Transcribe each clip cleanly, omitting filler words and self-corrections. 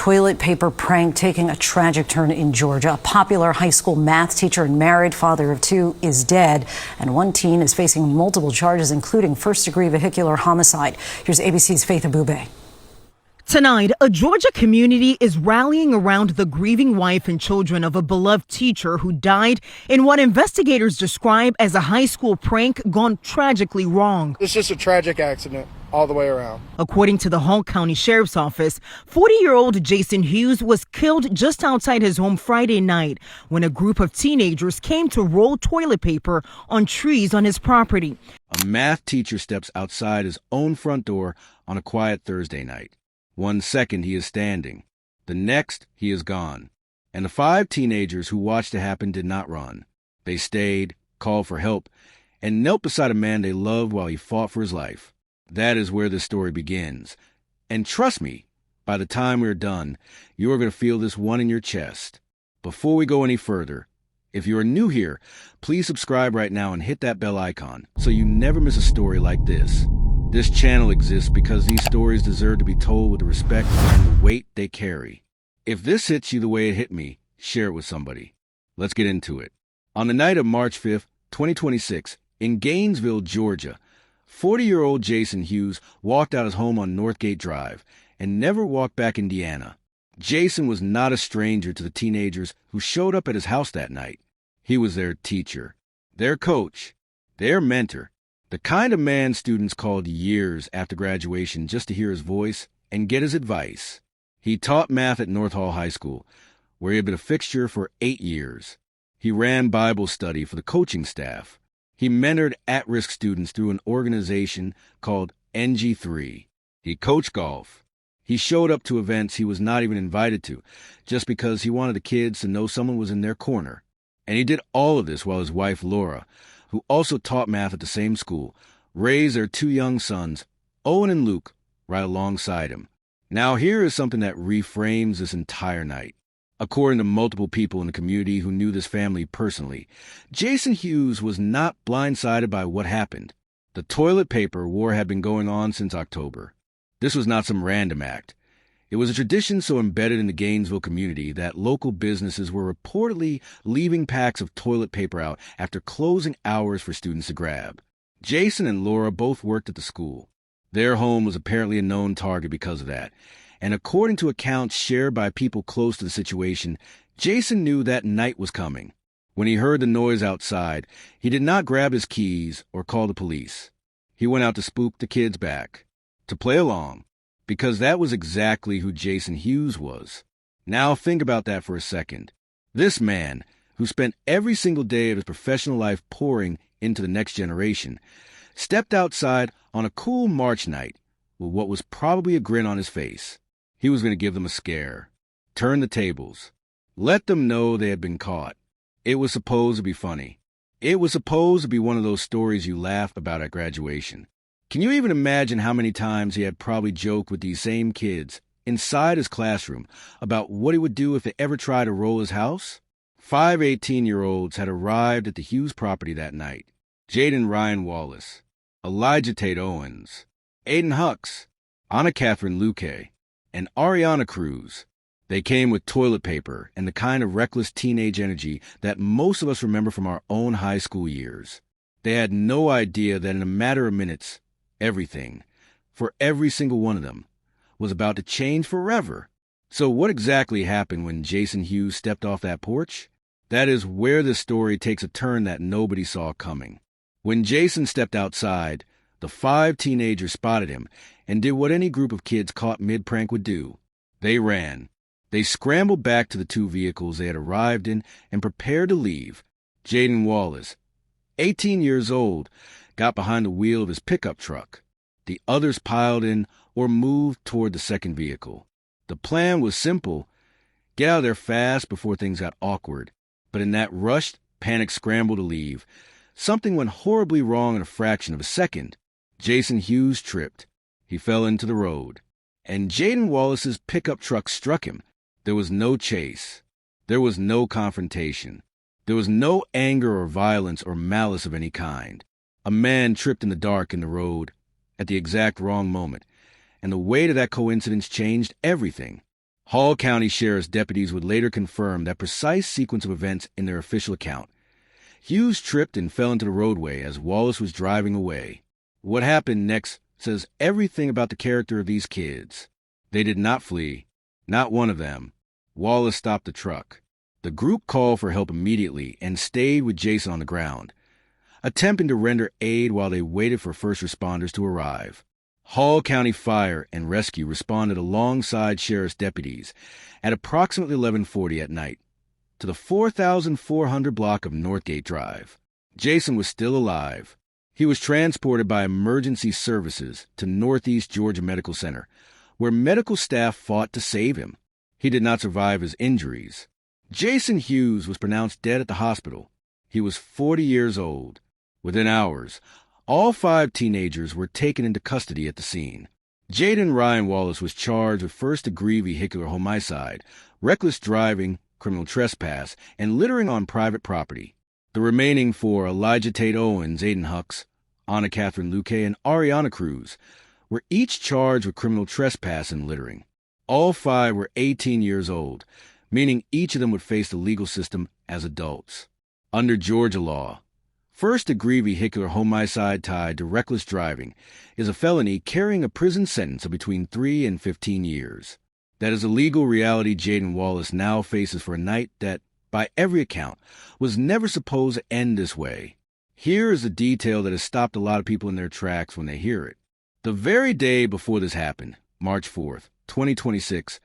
toilet paper prank taking a tragic turn in Georgia. A popular high school math teacher and married father of two is dead, and one teen is facing multiple charges, including first-degree vehicular homicide. Here's ABC's Faith Abube. Tonight, a Georgia community is rallying around the grieving wife and children of a beloved teacher who died in what investigators describe as a high school prank gone tragically wrong. It's just a tragic accident all the way around. According to the Hall County Sheriff's Office, 40-year-old Jason Hughes was killed just outside his home Friday night when a group of teenagers came to roll toilet paper on trees on his property. A math teacher steps outside his own front door on a quiet Thursday night. 1 second he is standing, the next he is gone. And the 5 teenagers who watched it happen did not run. They stayed, called for help, and knelt beside a man they loved while he fought for his life. That is where this story begins. And trust me, by the time we're done, you are going to feel this one in your chest. Before we go any further, if you are new here, please subscribe right now and hit that bell icon so you never miss a story like this. This channel exists because these stories deserve to be told with the respect and the weight they carry. If this hits you the way it hit me, share it with somebody. Let's get into it. On the night of March 5th, 2026, in Gainesville, Georgia, 40-year-old Jason Hughes walked out his home on Northgate Drive and never walked back Indiana. Jason was not a stranger to the teenagers who showed up at his house that night. He was their teacher, their coach, their mentor, the kind of man students called llers after graduation just to hear his voice and get his advice. He taught math at North Hall High School, where he had been a fixture for 8 years. He ran Bible study for the coaching staff. He mentored at-risk students through an organization called NG3. He coached golf. He showed up to events he was not even invited to, just because he wanted the kids to know someone was in their corner. And he did all of this while his wife, Laura, who also taught math at the same school, raised their 2 young sons, Owen and Luque, right alongside him. Now here is something that reframes this entire night. According to multiple people in the community who knew this family personally, Jason Hughes was not blindsided by what happened. The toilet paper war had been going on since October. This was not some random act. It was a tradition so embedded in the Gainesville community that local businesses were reportedly leaving packs of toilet paper out after closing hours for students to grab. Jason and Laura both worked at the school. Their home was apparently a known target because of that. And according to accounts shared by people close to the situation, Jason knew that night was coming. When he heard the noise outside, he did not grab his keys or call the police. He went out to spook the kids back, to play along, because that was exactly who Jason Hughes was. Now think about that for a second. This man, who spent every single day of his professional life pouring into the next generation, stepped outside on a cool March night with what was probably a grin on his face. He was going to give them a scare, turn the tables, let them know they had been caught. It was supposed to be funny. It was supposed to be one of those stories you laugh about at graduation. Can you even imagine how many times he had probably joked with these same kids inside his classroom about what he would do if they ever tried to roll his house? 5 18-year-olds had arrived at the Hughes property that night. Jayden Ryan Wallace, Tate Owens, Aiden Hucks, Katherine Luque, and Ariana Cruz. They came with toilet paper and the kind of reckless teenage energy that most of us remember from our own high school years. They had no idea that in a matter of minutes, everything, for every single one of them, was about to change forever. So what exactly happened when Jason Hughes stepped off that porch? That is where this story takes a turn that nobody saw coming. When Jason stepped outside, the 5 teenagers spotted him and did what any group of kids caught mid-prank would do. They ran. They scrambled back to the 2 vehicles they had arrived in and prepared to leave. Jayden Wallace, 18 years old, got behind the wheel of his pickup truck. The others piled in or moved toward the second vehicle. The plan was simple: get out of there fast before things got awkward. But in that rushed, panicked scramble to leave, something went horribly wrong in a fraction of a second. Jason Hughes tripped. He fell into the road. And Jayden Wallace's pickup truck struck him. There was no chase. There was no confrontation. There was no anger or violence or malice of any kind. A man tripped in the dark in the road at the exact wrong moment, and the weight of that coincidence changed everything. Hall County Sheriff's deputies would later confirm that precise sequence of events in their official account. Hughes tripped and fell into the roadway as Wallace was driving away. What happened next says everything about the character of these kids. They did not flee, not one of them. Wallace stopped the truck. The group called for help immediately and stayed with Jason on the ground, attempting to render aid while they waited for first responders to arrive. Hall County Fire and Rescue responded alongside sheriff's deputies at approximately 11:40 at night to the 4,400 block of Northgate Drive. Jason was still alive. He was transported by emergency services to Northeast Georgia Medical Center, where medical staff fought to save him. He did not survive his injuries. Jason Hughes was pronounced dead at the hospital. He was 40 years old. Within hours, all 5 teenagers were taken into custody at the scene. Jayden Ryan Wallace was charged with first-degree vehicular ho-micide, reckless driving, criminal trespass, and littering on private property. The remaining 4, Tate Owens, Aiden Hucks, Katherine, Luque, and Ariana Cruz, were each charged with criminal trespass and littering. All 5 were 18 years old, meaning each of them would face the legal system as adults. Under Georgia law, first-degree vehicular ho-micide tied to reckless driving is a felony carrying a prison sentence of between 3 and 15 years. That is a legal reality Jayden Wallace now faces for a night that, by every account, was never supposed to end this way. Here is the detail that has stopped a lot of people in their tracks when they hear it. The very day before this happened, March 4th, 2026,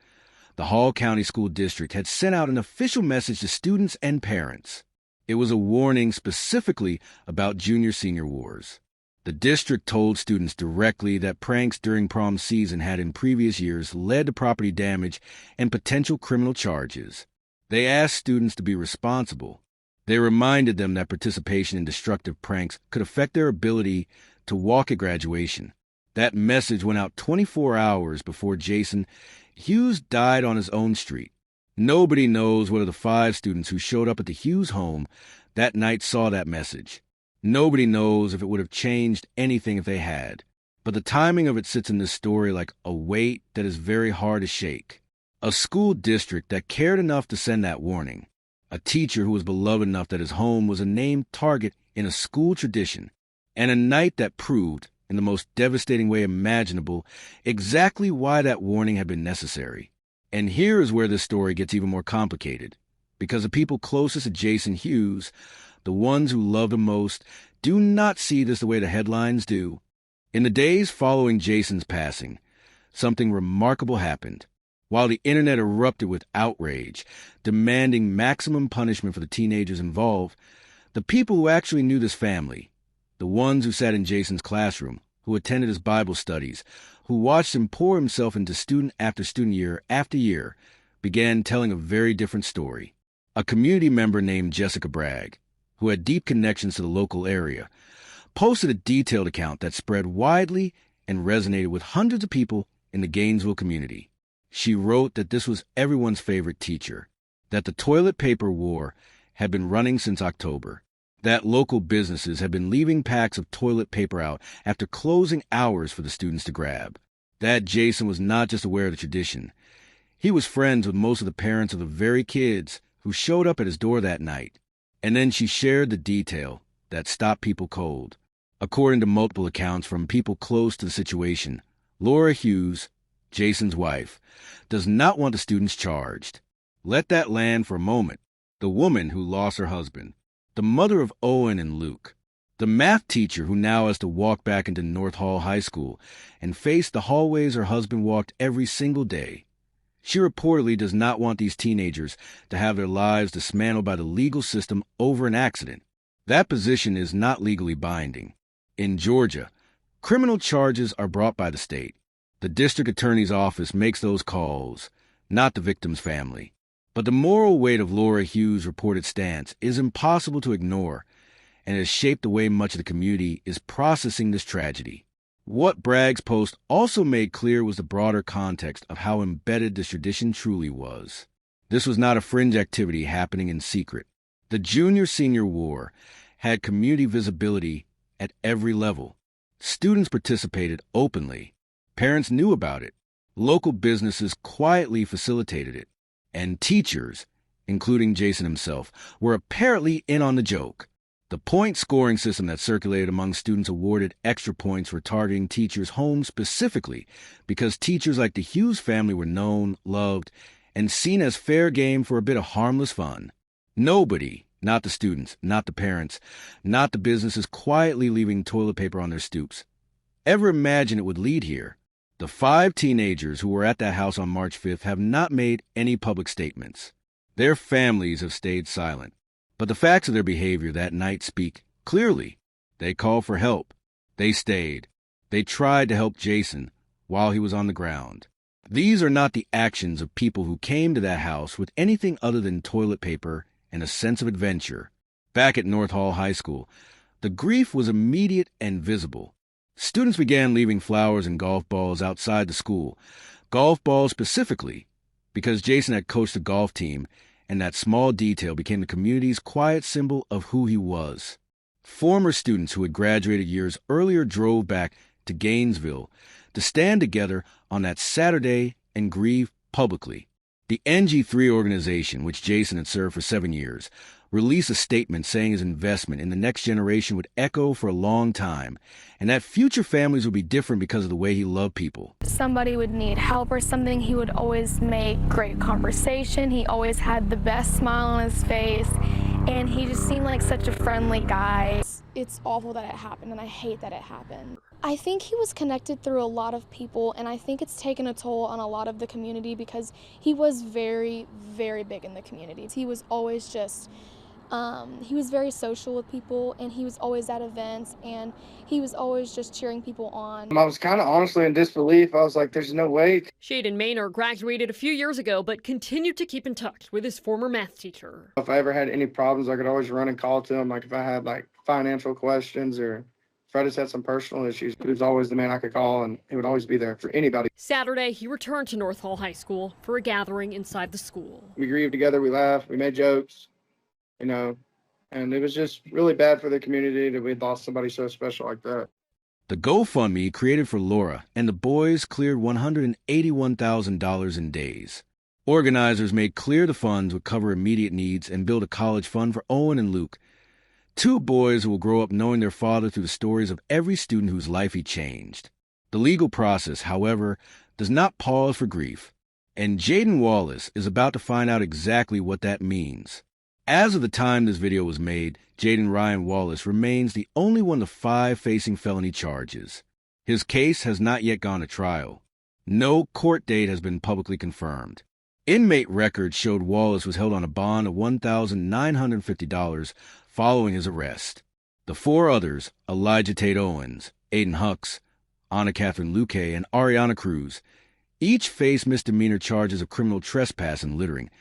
the Hall County School District had sent out an official message to students and parents. It was a warning specifically about junior-senior wars. The district told students directly that pranks during prom season had in previous years led to property damage and potential criminal charges. They asked students to be responsible. They reminded them that participation in destructive pranks could affect their ability to walk at graduation. That message went out 24 hours before Jason Hughes died on his own street. Nobody knows whether the 5 students who showed up at the Hughes home that night saw that message. Nobody knows if it would have changed anything if they had. But the timing of it sits in this story like a weight that is very hard to shake. A school district that cared enough to send that warning. A teacher who was beloved enough that his home was a named target in a school tradition. And a night that proved, in the most devastating way imaginable, exactly why that warning had been necessary. And here is where this story gets even more complicated. Because the people closest to Jason Hughes, the ones who loved him most, do not see this the way the headlines do. In the days following Jason's passing, something remarkable happened. While the internet erupted with outrage, demanding maximum punishment for the teenagers involved, the people who actually knew this family, the ones who sat in Jason's classroom, who attended his Bible studies, who watched him pour himself into student after student year after year, began telling a very different story. A community member named Jessica Bragg, who had deep connections to the local area, posted a detailed account that spread widely and resonated with hundreds of people in the Gainesville community. She wrote that this was everyone's favorite teacher, that the toilet paper war had been running since October, that local businesses had been leaving packs of toilet paper out after closing hours for the students to grab, that Jason was not just aware of the tradition. He was friends with most of the parents of the very kids who showed up at his door that night. And then she shared the detail that stopped people cold. According to multiple accounts from people close to the situation, Laura Hughes, Jason's wife, does not want the students charged. Let that land for a moment. The woman who lost her husband, the mother of Owen and Luque, the math teacher who now has to walk back into North Hall High School and face the hallways her husband walked every single day. She reportedly does not want these teenagers to have their lives dismantled by the legal system over an accident. That position is not legally binding. In Georgia, criminal charges are brought by the state. The district attorney's office makes those calls, not the victim's family. But the moral weight of Laura Hughes' reported stance is impossible to ignore and has shaped the way much of the community is processing this tragedy. What Bragg's post also made clear was the broader context of how embedded this tradition truly was. This was not a fringe activity happening in secret. The junior-senior war had community visibility at every level. Students participated openly. Parents knew about it. Local businesses quietly facilitated it, and teachers, including Jason himself, were apparently in on the joke. The point-scoring system that circulated among students awarded extra points for targeting teachers' homes specifically because teachers like the Hughes family were known, loved, and seen as fair game for a bit of harmless fun. Nobody, not the students, not the parents, not the businesses quietly leaving toilet paper on their stoops, ever imagined it would lead here. The 5 teenagers who were at that house on March 5th have not made any public statements. Their families have stayed silent. But the facts of their behavior that night speak clearly. They called for help. They stayed. They tried to help Jason while he was on the ground. These are not the actions of people who came to that house with anything other than toilet paper and a sense of adventure. Back at North Hall High School, the grief was immediate and visible. Students began leaving flowers and golf balls outside the school. Golf balls specifically, because Jason had coached the golf team, and that small detail became the community's quiet symbol of who he was. Former students who had graduated years earlier drove back to Gainesville to stand together on that Saturday and grieve publicly. The NG3 organization, which Jason had served for 7 years, released a statement saying his investment in the next generation would echo for a long time, and that future families would be different because of the way he loved people. Somebody would need help or something, he would always make great conversation. He always had the best smile on his face, and he just seemed like such a friendly guy. It's awful that it happened, and I hate that it happened. I think he was connected through a lot of people, and I think it's taken a toll on a lot of the community because he was very, very big in the community. He was always just, he was very social with people, and he was always at events, and he was always just cheering people on. I was kind of honestly in disbelief. I was like, there's no way. Jayden Maynor graduated a few years ago, but continued to keep in touch with his former math teacher. If I ever had any problems, I could always run and call to him. Like if I had like financial questions or if I just had some personal issues, he was always the man I could call, and he would always be there for anybody. Saturday, he returned to North Hall High School for a gathering inside the school. We grieved together, we laughed, we made jokes, you know, and it was just really bad for the community that we'd lost somebody so special like that. The GoFundMe created for Laura and the boys cleared $181,000 in days. Organizers made clear the funds would cover immediate needs and build a college fund for Owen and Luque, 2 boys who will grow up knowing their father through the stories of every student whose life he changed. The legal process, however, does not pause for grief, and Against Wallace is about to find out exactly what that means. As of the time this video was made, Jayden Ryan Wallace remains the only one of 5 facing felony charges. His case has not yet gone to trial. No court date has been publicly confirmed. Inmate records showed Wallace was held on a bond of $1,950 following his arrest. The 4 others, Tate Owens, Aiden Hucks, Katherine Luque, and Ariana Cruz, each face misdemeanor charges of criminal trespass and littering,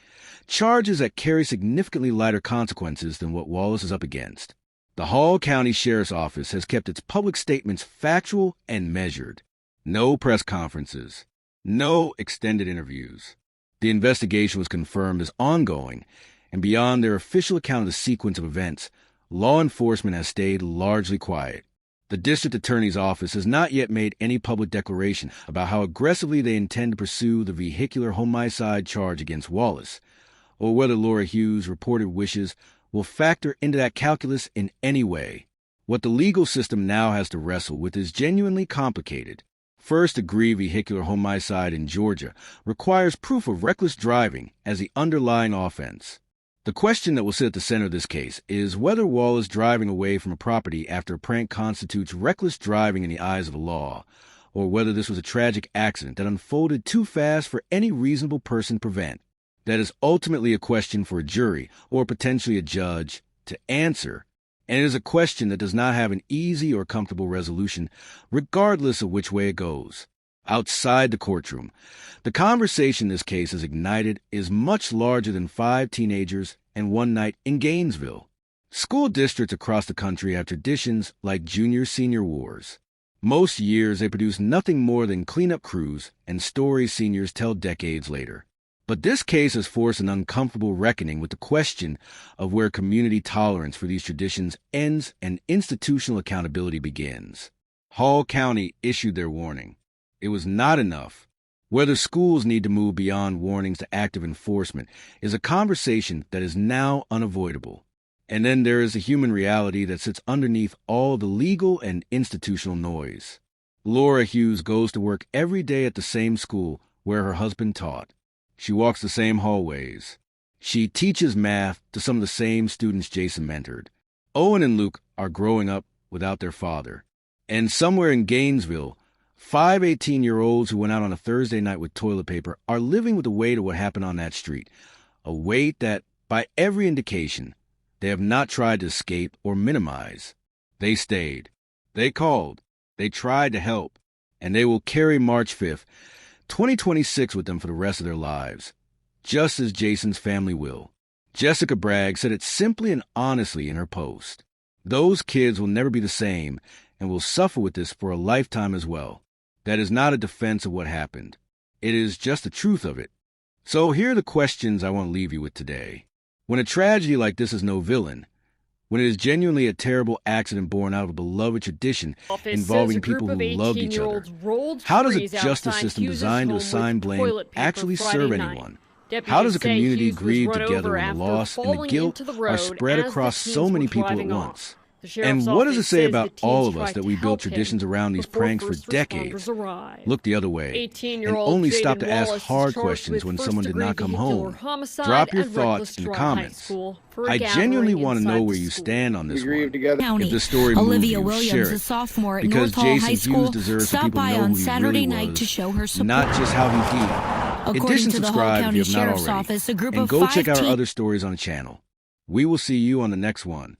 charges that carry significantly lighter consequences than what Wallace is up against. The Hall County Sheriff's Office has kept its public statements factual and measured. No press conferences, no extended interviews. The investigation was confirmed as ongoing, and beyond their official account of the sequence of events, law enforcement has stayed largely quiet. The district attorney's office has not yet made any public declaration about how aggressively they intend to pursue the vehicular ho-micide charge against Wallace, or whether Laura Hughes' reported wishes will factor into that calculus in any way. What the legal system now has to wrestle with is genuinely complicated. First-degree vehicular ho-micide in Georgia requires proof of reckless driving as the underlying offense. The question that will sit at the center of this case is whether Wallace driving away from a property after a prank constitutes reckless driving in the eyes of the law, or whether this was a tragic accident that unfolded too fast for any reasonable person to prevent. That is ultimately a question for a jury, or potentially a judge, to answer, and it is a question that does not have an easy or comfortable resolution, regardless of which way it goes. Outside the courtroom, the conversation this case has ignited is much larger than 5 teenagers and one night in Gainesville. School districts across the country have traditions like junior-senior wars. Most years they produce nothing more than cleanup crews and stories seniors tell decades later. But this case has forced an uncomfortable reckoning with the question of where community tolerance for these traditions ends and institutional accountability begins. Hall County issued their warning. It was not enough. Whether schools need to move beyond warnings to active enforcement is a conversation that is now unavoidable. And then there is a human reality that sits underneath all the legal and institutional noise. Laura Hughes goes to work every day at the same school where her husband taught. She walks the same hallways. She teaches math to some of the same students Jason mentored. Owen and Luque are growing up without their father. And somewhere in Gainesville, 5 18-year-olds who went out on a Thursday night with toilet paper are living with the weight of what happened on that street. A weight that, by every indication, they have not tried to escape or minimize. They stayed. They called. They tried to help. And they will carry March 5th, 2026 with them for the rest of their lives, just as Jason's family will. Jessica Bragg said it simply and honestly in her post. Those kids will never be the same and will suffer with this for a lifetime as well. That is not a defense of what happened. It is just the truth of it. So here are the questions I want to leave you with today. When a tragedy like this is no villain, when it is genuinely a terrible accident born out of a beloved tradition involving people who loved each other, how does a justice system designed to assign blame actually serve anyone? How does a community grieve together when the loss and the guilt are spread across so many people at once? And what does it say about all of us that we build traditions around these pranks for decades, look the other way, and only stop to ask hard questions when someone did not come home? Drop your thoughts in the comments. I genuinely want to know where you stand on this one. If the story moved you, share it. Because Jason Hughes deserves for people to know who he really was, not just how he did. In addition, subscribe if you have not already, and go check out our other stories on the channel. We will see you on the next one.